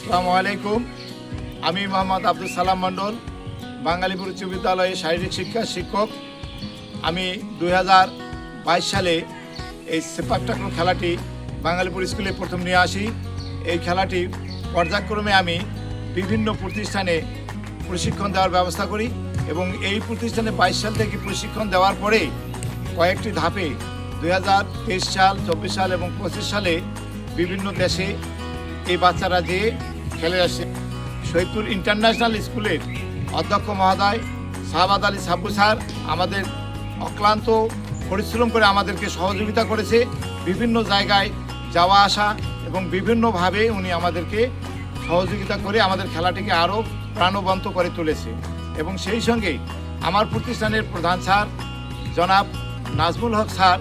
আসসালামু আলাইকুম। আমি মোহাম্মদ আব্দুল সালাম মণ্ডল, বাঙালিপুর উচ্চ বিদ্যালয়ে শারীরিক শিক্ষা শিক্ষক। আমি 2022 সালে এই সেপাক টাকরো খেলাটি বাঙালিপুর স্কুলে প্রথম নিয়ে আসি। এই খেলাটি পর্যায়ক্রমে আমি বিভিন্ন প্রতিষ্ঠানে প্রশিক্ষণ দেওয়ার ব্যবস্থা করি এবং এই প্রতিষ্ঠানে 22 সাল থেকে প্রশিক্ষণ দেওয়ার পরে কয়েকটি ধাপে 2023 সাল, 24 সাল এবং 25 সালে বিভিন্ন দেশে এই বাচ্চারা যে খেলে আসছে। শহীদপুর ইন্টারন্যাশনাল স্কুলের অধ্যক্ষ মহোদয় শাহবাদ আলী সাব্বু স্যার আমাদের অক্লান্ত পরিশ্রম করে আমাদেরকে সহযোগিতা করেছে। বিভিন্ন জায়গায় যাওয়া আসা এবং বিভিন্নভাবে উনি আমাদেরকে সহযোগিতা করে আমাদের খেলাটিকে আরও প্রাণবন্ত করে তুলেছে। এবং সেই সঙ্গে আমার প্রতিষ্ঠানের প্রধান স্যার জনাব নাজমুল হক স্যার,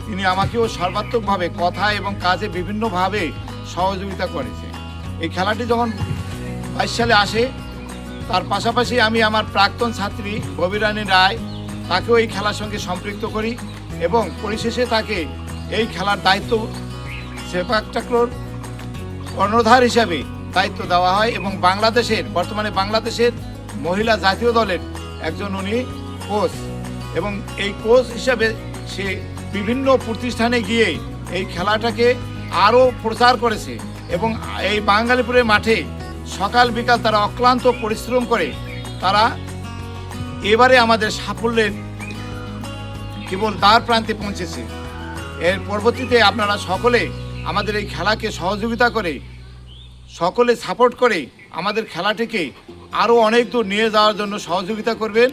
তিনি আমাকেও সর্বাত্মকভাবে কথা এবং কাজে বিভিন্নভাবে সহযোগিতা করেছে। এই খেলাটি যখন 22 সালে আসে, তার পাশাপাশি আমি আমার প্রাক্তন ছাত্রী ববিরানী রায়, তাকেও এই খেলার সঙ্গে সম্পৃক্ত করি এবং পরিশেষে তাকে এই খেলার দায়িত্ব সেপাক টাকরোর কর্ণধার হিসাবে দায়িত্ব দেওয়া হয় এবং বর্তমানে বাংলাদেশের মহিলা জাতীয় দলের একজন উনি কোচ, এবং এই কোচ হিসাবে সে বিভিন্ন প্রতিষ্ঠানে গিয়ে এই খেলাটাকে আরও প্রচার করেছে এবং এই বাঙালিপুরের মাঠে সকাল বিকাল তারা অক্লান্ত পরিশ্রম করে তারা এবারে আমাদের সাফল্যের কেবল দ্বার প্রান্তে পৌঁছেছে। এর পরবর্তীতে আপনারা সকলে আমাদের এই খেলাকে সহযোগিতা করে, সকলে সাপোর্ট করে আমাদের খেলাটিকে আরও অনেক দূর নিয়ে যাওয়ার জন্য সহযোগিতা করবেন।